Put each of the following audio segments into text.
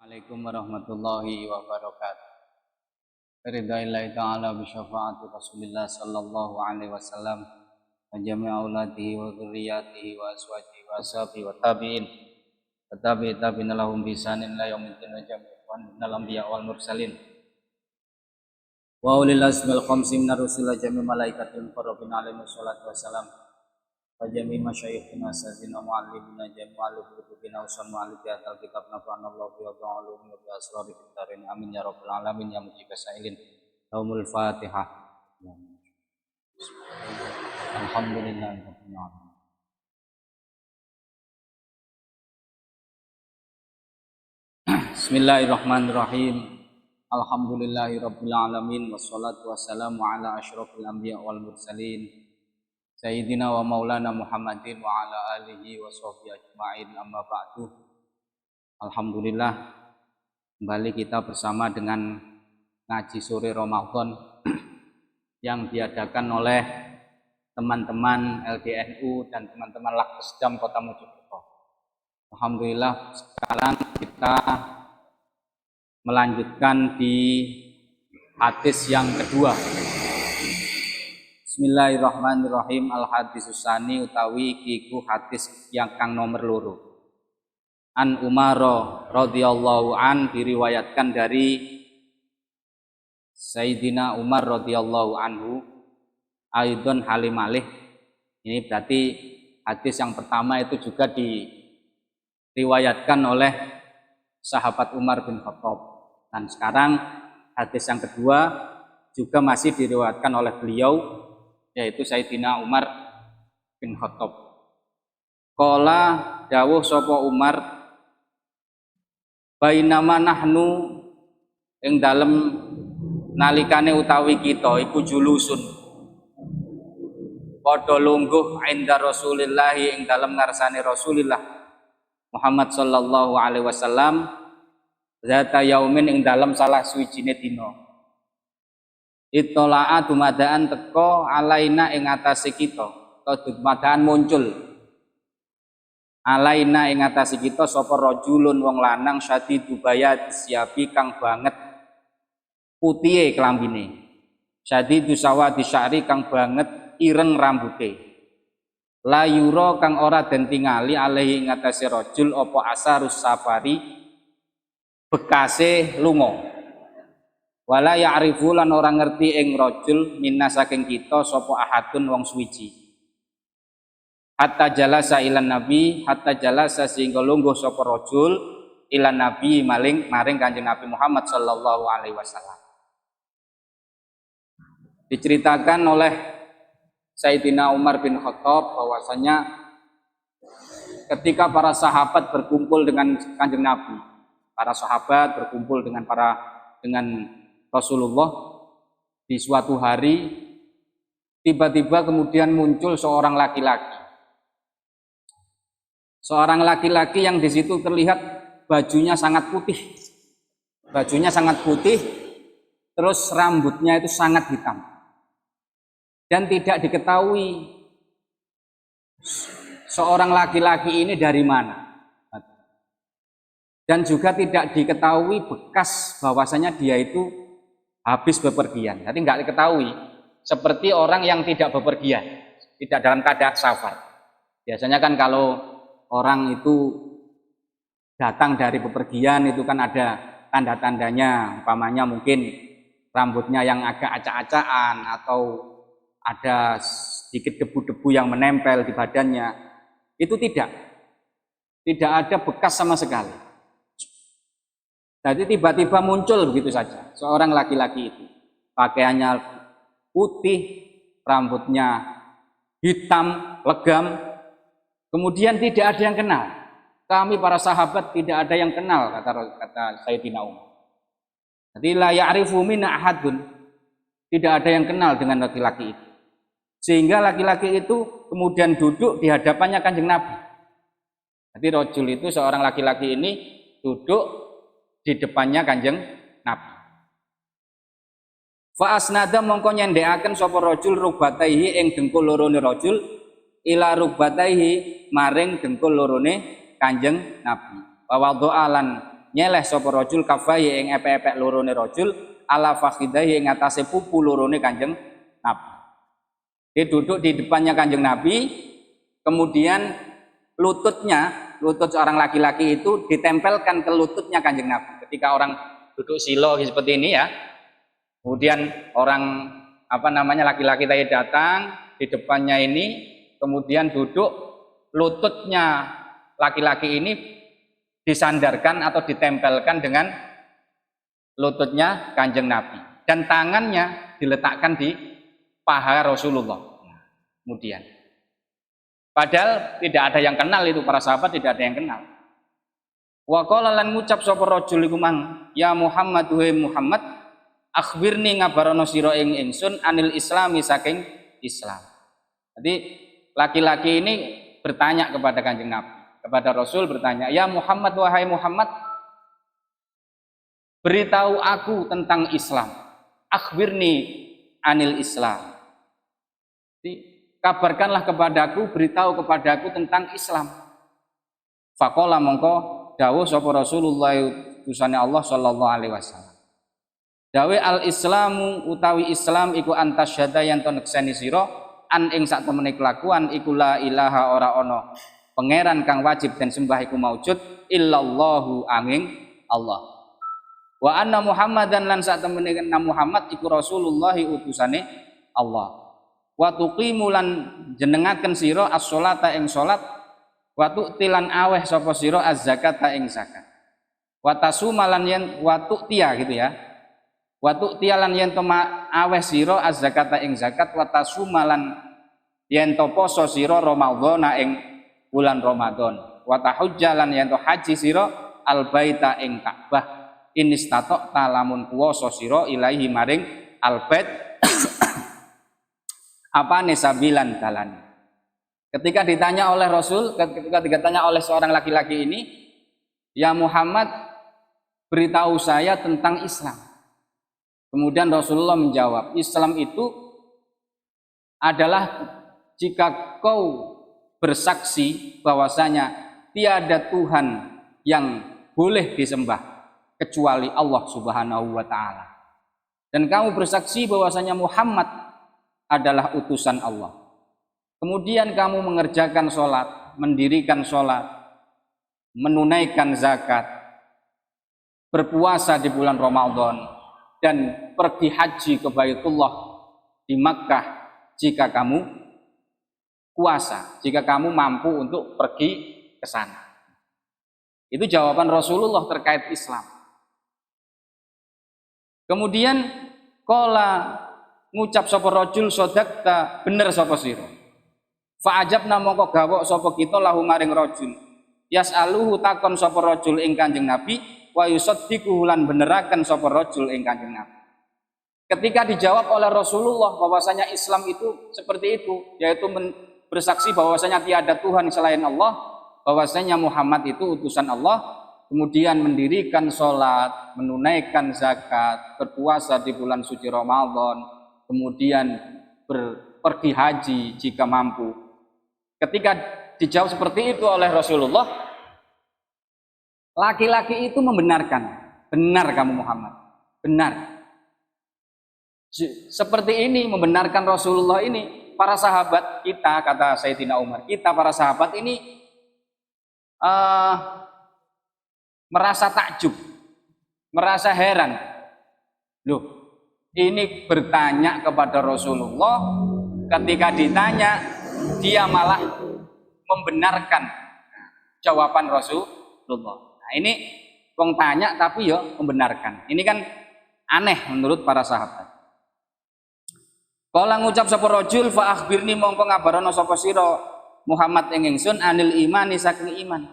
Assalamualaikum warahmatullahi wabarakatuh. Ridaillahi ta'ala bi syafaati Rasulillah sallallahu alaihi wasallam wa jami' auladihi wa dzurriyyatihi wa azwajihi wa ashabihi wa tabi'in wa tabi'in lahum bi ihsanin ila yaumil wa jami'an minal anbiya wal mursalin wa ulil azmil khamsi minar rusul jami' malaikatil muqarrabin alaihi wassalatu wassalam wa jami' masyayikhina sazina muallimina jami' mu'allifina usul mu'allif atal kitab nafa'ana Allah wa ta'alum wa asrari fitarin amin ya rabbal alamin ya mujibas sa'ilin Laumul Fatihah. Alhamdulillah rabbil alamin. Bismillahirrahmanirrahim. Alhamdulillahi rabbil alamin wassalatu wassalamu ala asyrafil anbiya wal mursalin Sayyidina wa maulana Muhammadin wa ala alihi wa sahbihi ajma'in amma ba'du. Alhamdulillah kembali kita bersama dengan ngaji sore Ramadan yang diadakan oleh teman-teman LDNU dan teman-teman Lakbesdam Kota Mojokerto. Alhamdulillah sekarang kita melanjutkan di hadis yang kedua. Bismillahirrahmanirrahim. Al-hadis tsani utawi iku hadis yang kang nomor loro. An Umar radhiyallahu an diriwayatkan dari Sayyidina Umar radhiyallahu anhu aidon halimalih. Ini berarti hadis yang pertama itu juga diriwayatkan oleh sahabat Umar bin Khattab. Dan sekarang hadis yang kedua juga masih diriwayatkan oleh beliau, yaitu Sayyidina Umar bin Khattab. Qala dawuh sapa Umar, bainama nahnu ing dalem nalikane utawi kita iku julusun padha lungguh inda Rasulillah ing dalem ngarsane Rasulillah Muhammad sallallahu alaihi wasallam zata yaumin ing dalem salah suwijine dina itolaa dumadaan teko alaina ing atase kita atau dumadaan muncul alaina ing atase kita sapa rajulun wong lanang syadidu bayad siapi kang banget putihe klambine syadidu sawadi sya'ri kang banget ireng rambute la yura kang ora den tingali alaihi ing atase rajul apa asarus safari bekase lunga wala ya'rifu lan ora ngerti ing rajul minna saking kita sapa ahadun wong suwiji hatta jalasa ilan nabi hatta jalasa sehingga lungguh sapa rajul ilan nabi maring Kanjeng Nabi Muhammad sallallahu alaihi wasallam. Diceritakan oleh Sayyidina Umar bin Khattab bahwasanya ketika para sahabat berkumpul dengan Kanjeng Nabi, para sahabat berkumpul dengan Rasulullah di suatu hari, tiba-tiba kemudian muncul seorang laki-laki. Seorang laki-laki yang di situ terlihat bajunya sangat putih. Bajunya sangat putih, terus rambutnya itu sangat hitam. Dan tidak diketahui seorang laki-laki ini dari mana. Dan juga tidak diketahui bekas bahwasanya dia itu habis bepergian. Jadi nggak diketahui, seperti orang yang tidak bepergian, tidak dalam keadaan safar. Biasanya kan kalau orang itu datang dari bepergian itu kan ada tanda-tandanya, umpamanya mungkin rambutnya yang agak acak-acakan atau ada sedikit debu-debu yang menempel di badannya. Itu tidak ada bekas sama sekali. Jadi tiba-tiba muncul begitu saja seorang laki-laki itu, pakaiannya putih, rambutnya hitam, legam, kemudian tidak ada yang kenal. Kami para sahabat tidak ada yang kenal, kata Sayyidina Umar. Jadi la ya'rifu minna ahadun, tidak ada yang kenal dengan laki-laki itu. Sehingga laki-laki itu kemudian duduk di hadapannya Kanjeng Nabi. Jadi rajul itu seorang laki-laki ini duduk di depannya Kanjeng Nabi. Fa asnada mongko nyendhekaken sapa rajul rubataihi ing dengkul lorone rajul ila rubataihi maring dengkul lorone Kanjeng Nabi. Wa wada'alan nyeleh sapa rajul kafai ing epek-epek lorone rajul ala fakhidai ing atase pupu lorone Kanjeng Nabi. Dia duduk di depannya Kanjeng Nabi, kemudian lutut seorang laki-laki itu ditempelkan ke lututnya Kanjeng Nabi. Ketika orang duduk silo seperti ini ya, kemudian orang laki-laki tadi datang di depannya ini, kemudian duduk, lututnya laki-laki ini disandarkan atau ditempelkan dengan lututnya Kanjeng Nabi, dan tangannya diletakkan di paha Rasulullah. Kemudian padahal tidak ada yang kenal itu, para sahabat tidak ada yang kenal. Wa qala lan ngucap sapa rajul iku mang, ya Muhammad wa Muhammad, akhbirni ngabarono sira ing ingsun anil islami saking Islam. Jadi laki-laki ini bertanya kepada Kanjeng Nabi, kepada Rasul bertanya, ya Muhammad, wahai Muhammad, beritahu aku tentang Islam. Akhbirni anil Islam. Jadi, kabarkanlah kepadaku, beritahu kepadaku tentang Islam. Faqala mongko dawuh sapa Rasulullah utusane Allah sallallahu alaihi wasallam. Dawe al-islamu utawi Islam iku antasyhada yen to nekseni sira an ing sak temene kelakuan iku la ilaha ora ana pangeran kang wajib den sembah iku maujud illallahu angin Allah. Wa anna Muhammadan lan sak temene Muhammad iku Rasulullah utusane Allah. Wa tuqimu lan jenengaken sira as-sholata ing salat, wa tu'tilan aweh sapa sira az-zakata ing zakat. Wa tasumalan yen wa tu'tiya gitu ya. Wa tu'tiyalan yen to aweh sira az-zakata ing zakat, wa tasumalan yen to poso sira Ramadhana ing bulan Ramadan. Wa tahujjalan yen to haji sira al-baita ing Ka'bah. Inistatok talamun kuwasa sira ilahi maring al-bait apane sabilan dalan. Ketika ditanya oleh Rasul, ketika ditanya oleh seorang laki-laki ini, ya Muhammad, beritahu saya tentang Islam. Kemudian Rasulullah menjawab, Islam itu adalah jika kau bersaksi bahwasanya tiada Tuhan yang boleh disembah kecuali Allah Subhanahu wa taala. Dan kamu bersaksi bahwasanya Muhammad adalah utusan Allah. Kemudian kamu mengerjakan sholat, mendirikan sholat, menunaikan zakat, berpuasa di bulan Ramadan, dan pergi haji ke Baitullah di Makkah jika kamu kuasa, jika kamu mampu untuk pergi ke sana. Itu jawaban Rasulullah terkait Islam. Kemudian qala ngucap sapa rajul sadaqta, bener sapa sira. Fa ajabna mongko gawok sapa kita lahu maring rajul. Yas'aluhu takon sapa rajul ing Kanjeng Nabi, wa yusaddiquhu lan beneraken sapa rajul ing Kanjeng Nabi. Ketika dijawab oleh Rasulullah bahwasanya Islam itu seperti itu, yaitu bersaksi bahwasanya tiada Tuhan selain Allah, bahwasanya Muhammad itu utusan Allah, kemudian mendirikan sholat, menunaikan zakat, berpuasa di bulan suci Ramadan, kemudian pergi haji jika mampu. Ketika dijawab seperti itu oleh Rasulullah, laki-laki itu membenarkan, benar kamu Muhammad, benar. Seperti ini membenarkan Rasulullah ini, para sahabat kita, kata Sayyidina Umar, kita para sahabat ini merasa takjub, merasa heran. Loh, ini bertanya kepada Rasulullah, ketika ditanya dia malah membenarkan jawaban Rasulullah. Nah, ini wong tanya tapi ya membenarkan. Ini kan aneh menurut para sahabat. Kala ngucap sapa rajul fa akhbirni mongko ngabarono sapa sira Muhammad ing ingsun anil imani saking iman.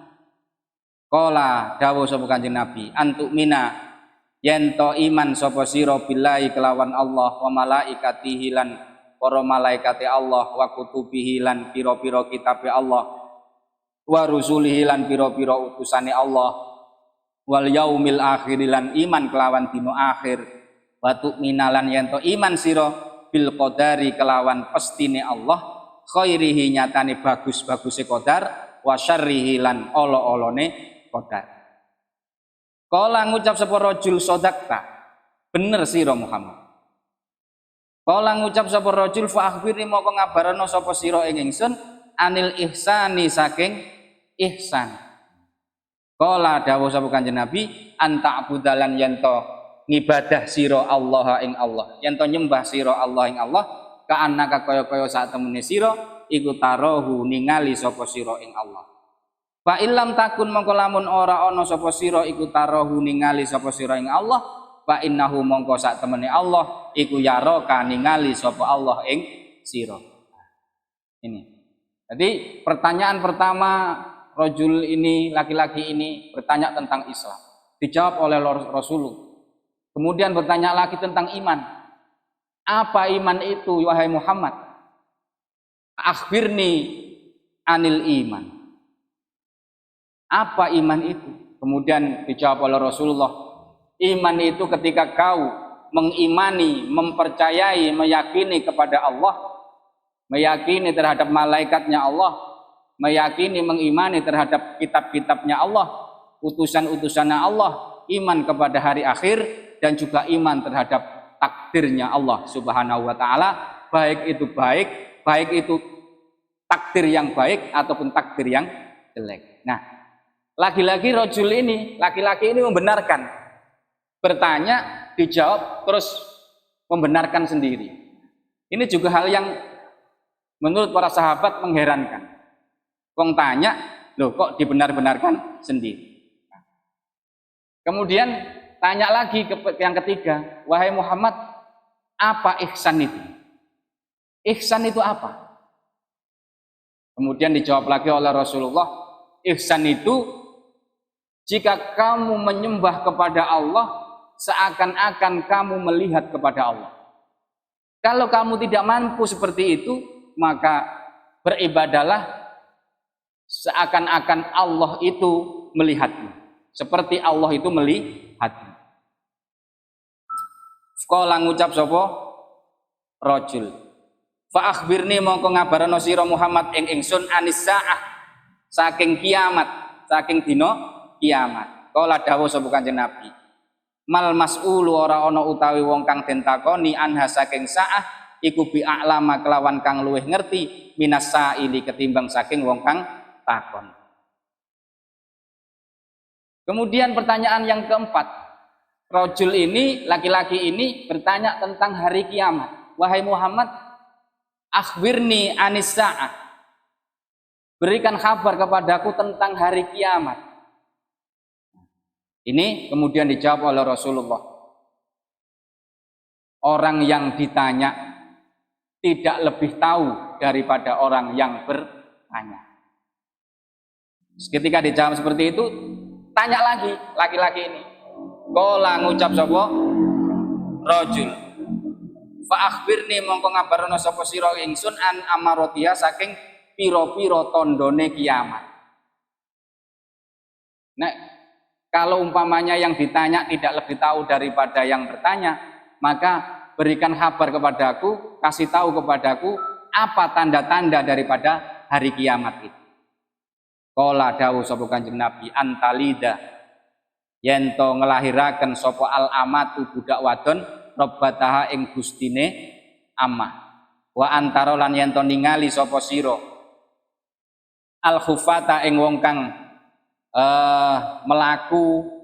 Kala dawuh sapa Kanjeng Nabi, antuk mina yen to iman sapa sira billahi kelawan Allah wa malaikatihi lan para malaikate Allah wa kutubihi lan pira-pira kitabe Allah wa rusulihi lan pira-pira utusane Allah wal yaumil akhir lan iman kelawan dina akhir wa tu'mina lan yen to iman sira bil qadari kelawan pestine Allah khairihi nyatane bagus-baguse qadar wa syarrihi lan ala-alane qadar. Kala ngucap sapa rajul sodakta, bener sira Muhammad. Kala ngucap sapa rajul fa akhbirni moko ngabarana sapa sira ing ingsun anil ihsani saking ihsan. Kala dawuh sapa Kanjeng Nabi anta abudalan yanto ngibadah sira Allah ing Allah, yanto nyembah sira Allah ing Allah kaannaka kaya-kaya sak temene sira iku tarahu ningali sapa sira ing Allah. Fa illam takun mongko lamun ora ana sapa sira iku tarahu ningali sapa sira ing Allah, fa innahu mongko sak temene Allah iku yaraka ningali sapa Allah ing sira. Ini. Jadi pertanyaan pertama rajul ini, laki-laki ini bertanya tentang Islam. Dijawab oleh Rasulullah. Kemudian bertanya lagi tentang iman. Apa iman itu wahai Muhammad? Akhbirni anil iman. Apa iman itu? Kemudian dijawab oleh Rasulullah, iman itu ketika kau mengimani, mempercayai, meyakini kepada Allah, meyakini terhadap malaikatnya Allah, meyakini, mengimani terhadap kitab-kitabnya Allah, utusan-utusannya Allah, iman kepada hari akhir, dan juga iman terhadap takdirnya Allah Subhanahu wa ta'ala, baik itu takdir yang baik ataupun takdir yang jelek. Nah, lagi-lagi rajul ini, laki-laki ini membenarkan, bertanya, dijawab, terus membenarkan sendiri. Ini juga hal yang menurut para sahabat mengherankan. Wong tanya, loh kok dibenar-benarkan sendiri. Kemudian tanya lagi yang ketiga, wahai Muhammad, apa ihsan itu? Ihsan itu apa? Kemudian dijawab lagi oleh Rasulullah, ihsan itu jika kamu menyembah kepada Allah seakan-akan kamu melihat kepada Allah. Kalau kamu tidak mampu seperti itu, maka beribadahlah seakan-akan Allah itu melihatmu, seperti Allah itu melihatmu. Kala ngucap sapa rajul, fa akhbirni mongko ngabarana sira Muhammad ing ingsun anis saah, saking kiamat, saking dina kiamat. Kala dawuh sapa Kanjeng Nabi, mal mas'ulu ora ana utawi wong kang den takoni anha saking saah iku bi a'lama kelawan kang luwih ngerti minas sa'ili ketimbang saking wong kang takon. Kemudian pertanyaan yang keempat, rajul ini, laki-laki ini bertanya tentang hari kiamat. Wahai Muhammad, akhbirni anis sa'ah, berikan kabar kepadaku tentang hari kiamat. Ini kemudian dijawab oleh Rasulullah. Orang yang ditanya tidak lebih tahu daripada orang yang bertanya. Ketika dijawab seperti itu, tanya lagi laki-laki ini. Kala ngucap sapa rajul, fa akhbirni mongko ngabarana sapa sira ingsun an amarotia saking pira-pira tandane kiamat. Nek kalau umpamanya yang ditanya tidak lebih tahu daripada yang bertanya, maka berikan kabar kepadaku, kasih tahu kepadaku apa tanda-tanda daripada hari kiamat itu. Kala dawuh sapa Kanjeng Nabi, antalida yento ngelahiraken sapa al amatu budak wadon robbataha ing gustine amah. Wa antara lan yento ningali sapa sira al khufata ing wong kang melaku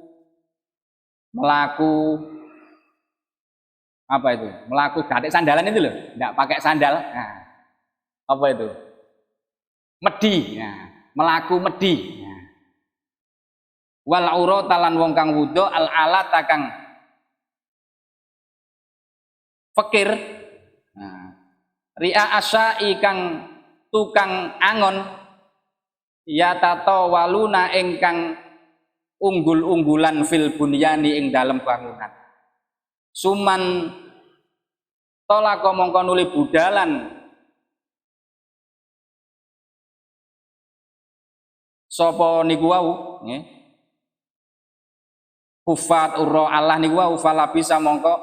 apa itu? Melaku gatek sandalan itu loh, enggak pakai sandal. Nah, apa itu? Medi. Nah, melaku medi. Nah. Wal aurata lan wong kang wudu al alata kang fakir. Nah, ria asai kang tukang angon ya tato waluna ingkang unggul-unggulan fil bunyani ing dalem bangunan. Suman tolako mongko nuli budalan sapa niku wau nggih. Kufat urra Allah niku wau fala bisa mongko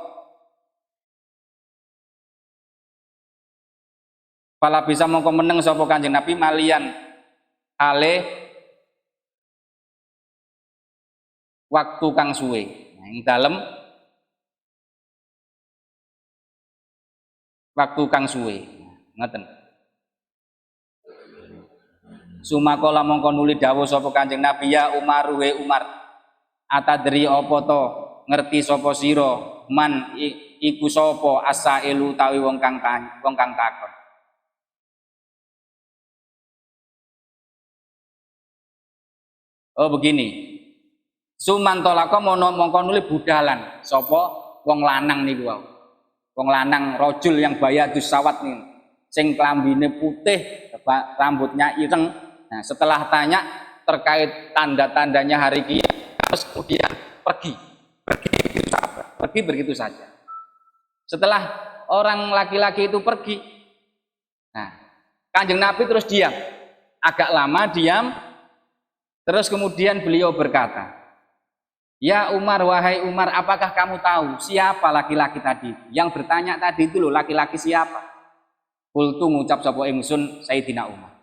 meneng sapa Kanjeng Nabi malian ale waktu kang suwe. Nah, ing dalem waktu kang suwe. Ngoten. Sumakola mongko nuli dawuh sapa Kanjeng Nabi, ya Umar we Umar, atadri apa to ngerti sapa sira man iku sapa asailu tawi wong kang takon. Oh begini. Sumantolako mongko nuli budalan sapa wong lanang niku wae. Wong lanang rojul yang bayadus sawat nih, sing klambine putih, rambutnya ireng. Nah, setelah tanya terkait tanda-tandanya hari kiamat, terus kemudian pergi begitu saja. Setelah orang laki-laki itu pergi, nah Kanjeng Nabi terus diam, agak lama diam, terus kemudian beliau berkata, ya Umar, wahai Umar, apakah kamu tahu siapa laki-laki tadi? Yang bertanya tadi itu loh, laki-laki siapa? Qultu ngucap sapa ingsun Sayyidina Umar.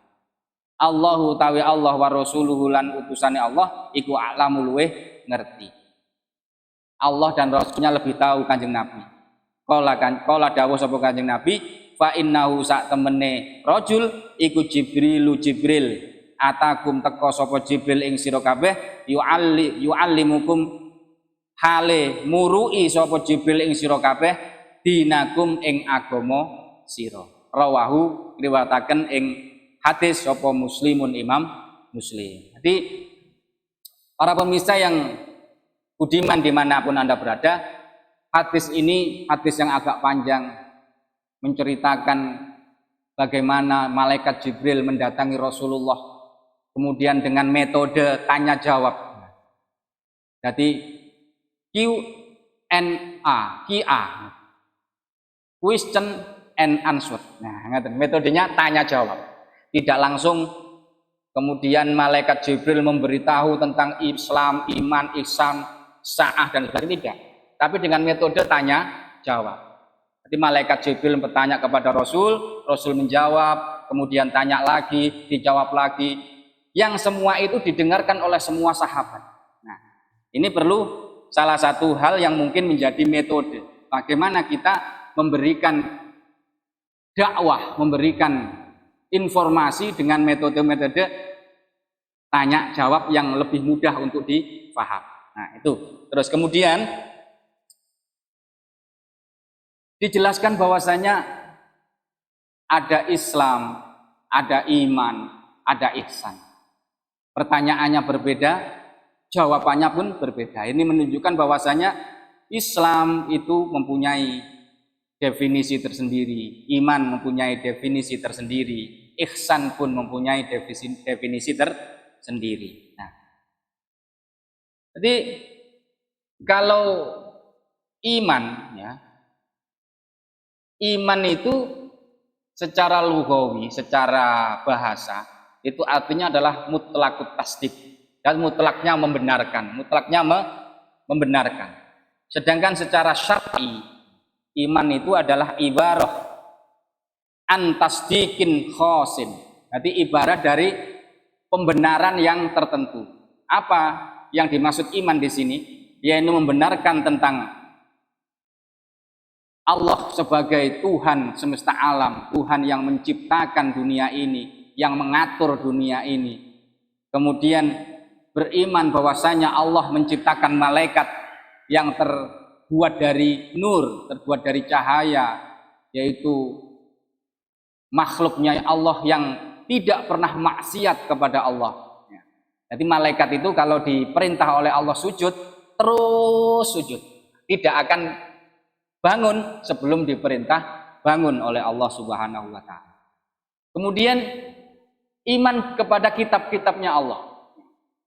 Allahu tawi Allah wa rasuluhu lan utusane Allah iku a'lamu luweh ngerti. Allah dan Rasulnya lebih tahu Kanjeng Nabi. Qala dawuh sapa Kanjeng Nabi, fa innahu sak temene rajul iku Jibril atakum teko sapa Jibril ing sira kabeh yu'allimukum hale murui sapa Jibril ing sira kabeh dinakum ing agama sira. Rawahu riwayataken ing hadis sapa Muslimun Imam Muslim. Jadi para pemirsa yang budiman dimanapun Anda berada, hadis ini hadis yang agak panjang menceritakan bagaimana malaikat Jibril mendatangi Rasulullah, kemudian dengan metode tanya jawab. Jadi QA, question and answer. Nah, metodenya tanya jawab. Tidak langsung kemudian malaikat Jibril memberitahu tentang Islam, iman, ihsan, sa'ah dan sebagainya, tidak. Tapi dengan metode tanya jawab. Jadi malaikat Jibril bertanya kepada Rasul, Rasul menjawab, kemudian tanya lagi, dijawab lagi. Yang semua itu didengarkan oleh semua sahabat. Nah, ini perlu salah satu hal yang mungkin menjadi metode. Bagaimana kita memberikan dakwah, memberikan informasi dengan metode-metode tanya jawab yang lebih mudah untuk dipaham. Nah, itu. Terus kemudian dijelaskan bahwasanya ada Islam, ada iman, ada ihsan. Pertanyaannya berbeda, jawabannya pun berbeda. Ini menunjukkan bahwasanya Islam itu mempunyai definisi tersendiri, iman mempunyai definisi tersendiri, ihsan pun mempunyai definisi tersendiri. Nah, jadi kalau iman, ya, iman itu secara lughawi, secara bahasa itu artinya adalah mutlakut tasdik, dan mutlaknya membenarkan. Sedangkan secara syar'i iman itu adalah ibarah antasdikin khosin. Jadi ibarat dari pembenaran yang tertentu. Apa yang dimaksud iman di sini? Yaitu membenarkan tentang Allah sebagai Tuhan semesta alam, Tuhan yang menciptakan dunia ini, yang mengatur dunia ini. Kemudian beriman bahwasanya Allah menciptakan malaikat yang terbuat dari nur, terbuat dari cahaya, yaitu makhluknya Allah yang tidak pernah maksiat kepada Allah. Jadi malaikat itu kalau diperintah oleh Allah sujud, terus sujud, tidak akan bangun sebelum diperintah bangun oleh Allah Subhanahu wa Ta'ala. Kemudian iman kepada kitab-kitabnya Allah.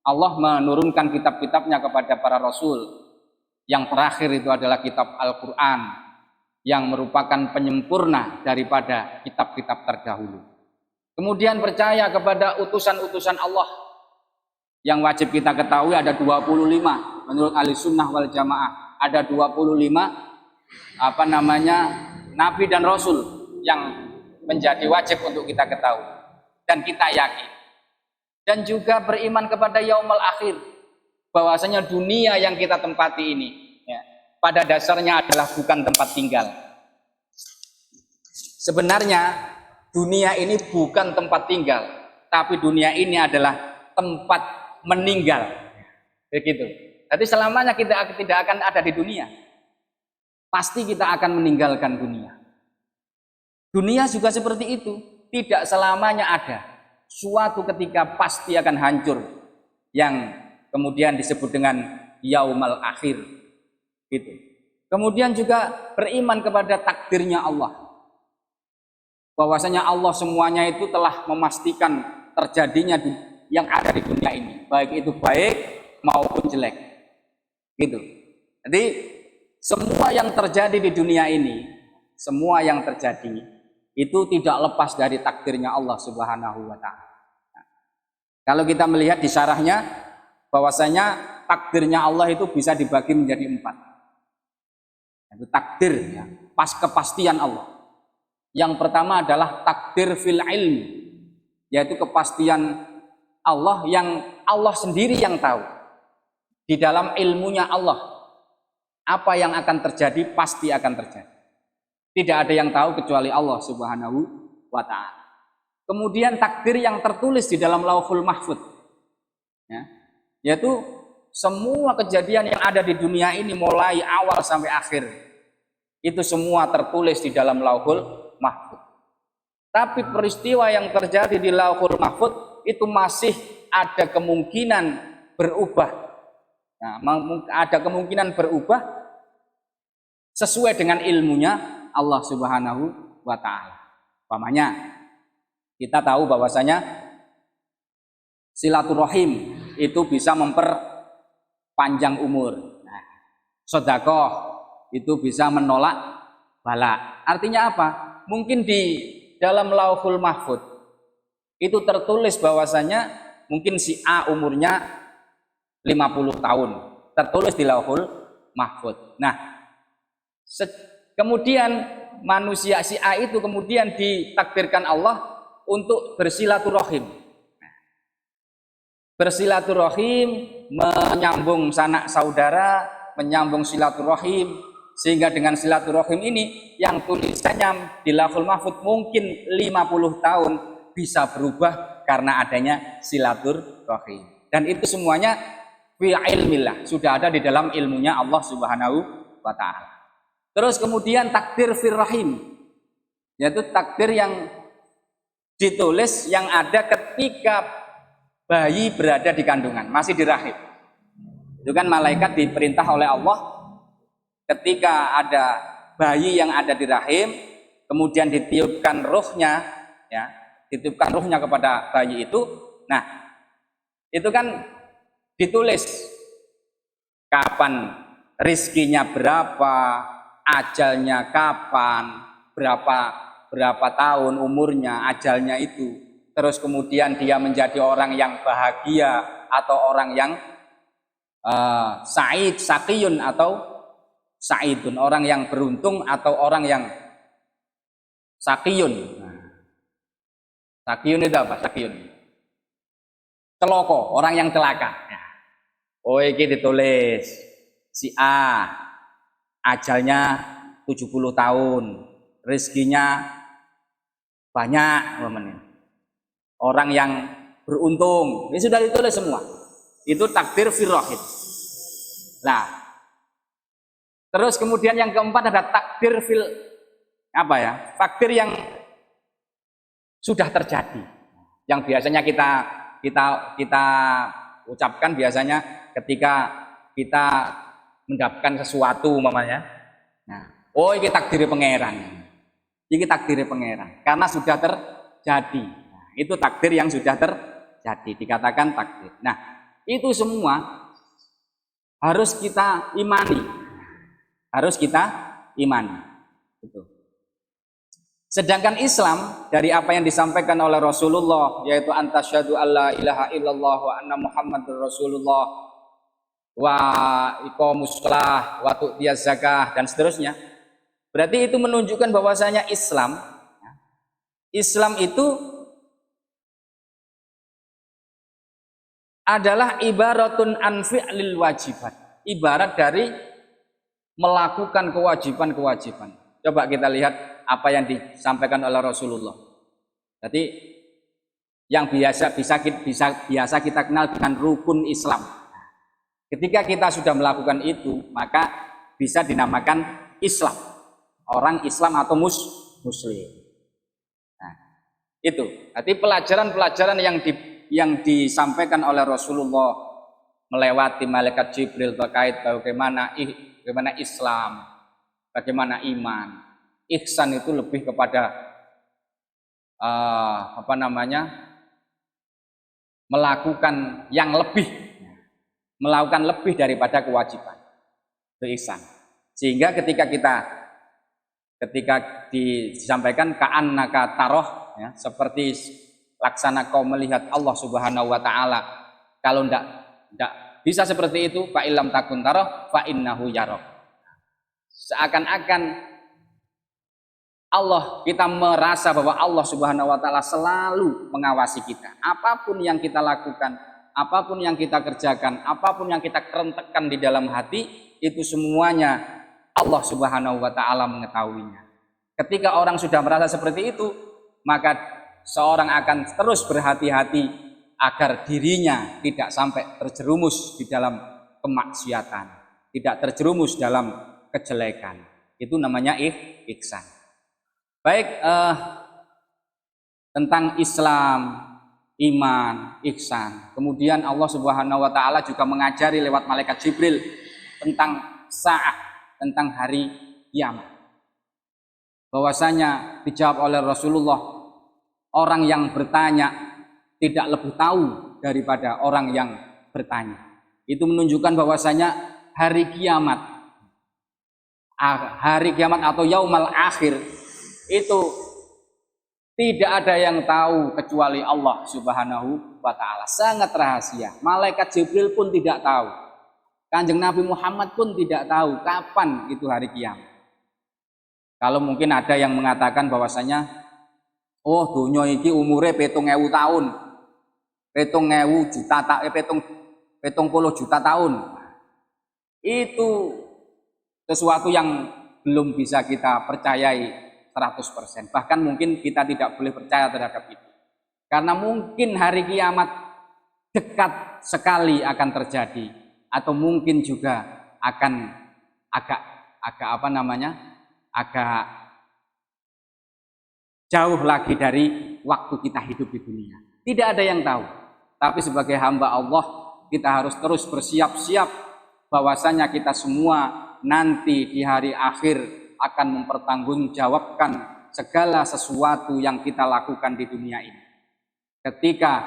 Allah menurunkan kitab-kitabnya kepada para rasul. Yang terakhir itu adalah kitab Al-Quran, yang merupakan penyempurna daripada kitab-kitab terdahulu. Kemudian percaya kepada utusan-utusan Allah. Yang wajib kita ketahui ada 25 menurut ahli sunnah wal jamaah. Ada 25 nabi dan rasul yang menjadi wajib untuk kita ketahui dan kita yakin. Dan juga beriman kepada yaumul akhir, bahwasanya dunia yang kita tempati ini ya, pada dasarnya adalah bukan tempat tinggal. Sebenarnya dunia ini bukan tempat tinggal, tapi dunia ini adalah tempat meninggal. Begitu. Jadi selamanya kita tidak akan ada di dunia. Pasti kita akan meninggalkan dunia. Dunia juga seperti itu, tidak selamanya ada. Suatu ketika pasti akan hancur, yang kemudian disebut dengan yaumal akhir. Gitu. Kemudian juga beriman kepada takdirnya Allah. Bahwasanya Allah semuanya itu telah memastikan terjadinya yang ada di dunia ini, baik itu baik maupun jelek. Gitu. Jadi semua yang terjadi di dunia ini, semua yang terjadi itu tidak lepas dari takdirnya Allah Subhanahu wa taala. Kalau kita melihat di syarahnya, bahwasanya takdirnya Allah itu bisa dibagi menjadi 4. Itu takdir ya, kepastian Allah. Yang pertama adalah takdir fil ilmi, yaitu kepastian Allah yang Allah sendiri yang tahu. Di dalam ilmunya Allah, apa yang akan terjadi pasti akan terjadi. Tidak ada yang tahu kecuali Allah Subhanahu wa ta'ala. Kemudian takdir yang tertulis di dalam Lauhul Mahfuz, ya, yaitu semua kejadian yang ada di dunia ini mulai awal sampai akhir, itu semua tertulis di dalam Lauhul Mahfuz. Tapi peristiwa yang terjadi di Lauhul Mahfuz itu masih ada kemungkinan berubah. Nah, ada kemungkinan berubah sesuai dengan ilmunya Allah Subhanahu wa ta'ala. Umpamanya kita tahu bahwasanya silaturahim itu bisa memperpanjang umur. Nah, sedekah itu bisa menolak bala. Artinya apa? Mungkin di dalam Lauhul Mahfuz itu tertulis bahwasanya mungkin si A umurnya 50 tahun. Tertulis di Lauhul Mahfuz. Nah, kemudian manusia si A itu kemudian ditakdirkan Allah untuk bersilaturahim. Bersilaturahim, menyambung sanak saudara, menyambung silaturahim. Sehingga dengan silaturahim ini yang tulisannya di Lauhul Mahfuz mungkin 50 tahun bisa berubah karena adanya silaturahim. Dan itu semuanya fi ilmillah, sudah ada di dalam ilmunya Allah Subhanahu wa ta'ala. Terus kemudian takdir fir rahim, yaitu takdir yang ditulis yang ada ketika bayi berada di kandungan, masih di rahim. Itu kan malaikat diperintah oleh Allah ketika ada bayi yang ada di rahim, kemudian ditiupkan ruhnya, ya, ditiupkan ruhnya kepada bayi itu. Nah, itu kan ditulis kapan rizkinya berapa, ajalnya kapan, berapa tahun umurnya, ajalnya itu. Terus kemudian dia menjadi orang yang bahagia atau orang yang sa'id, saqiyun atau sa'idun, orang yang beruntung atau orang yang saqiyun. Nah, saqiyun itu apa? Saqiyun celoko, orang yang celaka. Oh, ini ditulis si A ajalnya 70 tahun, rezekinya banyak, orang yang beruntung. Ini sudah ditulis semua. Itu takdir fir rahim. Nah, terus kemudian yang keempat ada takdir fil apa ya? Takdir yang sudah terjadi. Yang biasanya kita ucapkan biasanya ketika kita mendapatkan sesuatu umpamanya. Nah, oh ini takdir pangeran. Ini takdir pangeran karena sudah terjadi. Nah, itu takdir yang sudah terjadi dikatakan takdir. Nah, itu semua harus kita imani. Harus kita imani. Gitu. Sedangkan Islam dari apa yang disampaikan oleh Rasulullah, yaitu antasyhadu alla ilaha illallah wa anna muhammadur rasulullah wa iqamus shalah wa tu'tiyaz zakah dan seterusnya. Berarti itu menunjukkan bahwasanya Islam itu adalah ibaratun an fi'lil wajibat. Ibarat dari melakukan kewajiban-kewajiban. Coba kita lihat apa yang disampaikan oleh Rasulullah. Jadi yang biasa kita kenal dengan rukun Islam. Ketika kita sudah melakukan itu, maka bisa dinamakan Islam. Orang Islam atau Muslim. Nah, itu. Jadi pelajaran-pelajaran yang disampaikan oleh Rasulullah melewati malaikat Jibril terkait bagaimana Islam, bagaimana iman. Ihsan itu lebih kepada melakukan lebih daripada kewajiban. Itu ihsan. Sehingga ketika disampaikan ka'annaka taroh, ya, seperti laksana kau melihat Allah Subhanahu wa taala. Kalau ndak bisa seperti itu, fa illam takun taroh fa innahu yarok. Seakan-akan kita merasa bahwa Allah Subhanahu wa taala selalu mengawasi kita. Apapun yang kita lakukan, apapun yang kita kerjakan, apapun yang kita kerentekkan di dalam hati, itu semuanya Allah Subhanahu wa taala mengetahuinya. Ketika orang sudah merasa seperti itu, maka seorang akan terus berhati-hati agar dirinya tidak sampai terjerumus di dalam kemaksiatan, tidak terjerumus dalam kejelekan. Itu namanya ihsan. Baik, tentang Islam, iman, ihsan. Kemudian Allah Subhanahu wa taala juga mengajari lewat malaikat Jibril tentang sa'ah, tentang hari kiamat. Bahwasanya dijawab oleh Rasulullah, orang yang bertanya tidak lebih tahu daripada orang yang bertanya. Itu menunjukkan bahwasanya hari kiamat atau yaumal akhir itu tidak ada yang tahu kecuali Allah Subhanahu wa taala. Sangat rahasia. Malaikat Jibril pun tidak tahu. Kanjeng Nabi Muhammad pun tidak tahu kapan itu hari kiamat. Kalau mungkin ada yang mengatakan bahwasanya dunya iki umure 70.000 tahun. 70 juta tahun. Itu sesuatu yang belum bisa kita percayai 100%. Bahkan mungkin kita tidak boleh percaya terhadap itu. Karena mungkin hari kiamat dekat sekali akan terjadi, atau mungkin juga akan agak jauh lagi dari waktu kita hidup di dunia. Tidak ada yang tahu. Tapi sebagai hamba Allah, kita harus terus bersiap-siap bahwasanya kita semua nanti di hari akhir akan mempertanggungjawabkan segala sesuatu yang kita lakukan di dunia ini. Ketika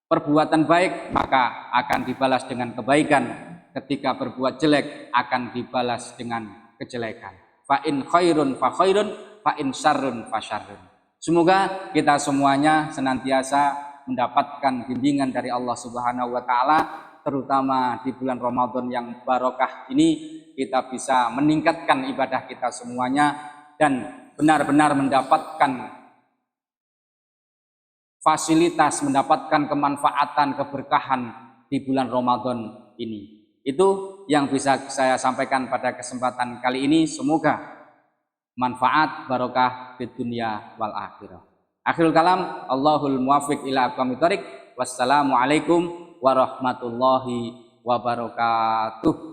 perbuatan baik, maka akan dibalas dengan kebaikan. Ketika berbuat jelek, akan dibalas dengan kejelekan. Fa in khairun fa khairun, fa in syarrun fa syarrun. Semoga kita semuanya senantiasa mendapatkan bimbingan dari Allah Subhanahu wa taala, terutama di bulan Ramadan yang barokah ini, kita bisa meningkatkan ibadah kita semuanya dan benar-benar mendapatkan fasilitas, mendapatkan kemanfaatan, keberkahan di bulan Ramadan ini. Itu yang bisa saya sampaikan pada kesempatan kali ini. Semoga manfaat, barokah di dunia wal akhirah. Akhirul kalam, Allahul muwafiq ila aqwamit thoriq. Wassalamualaikum warahmatullahi wabarakatuh.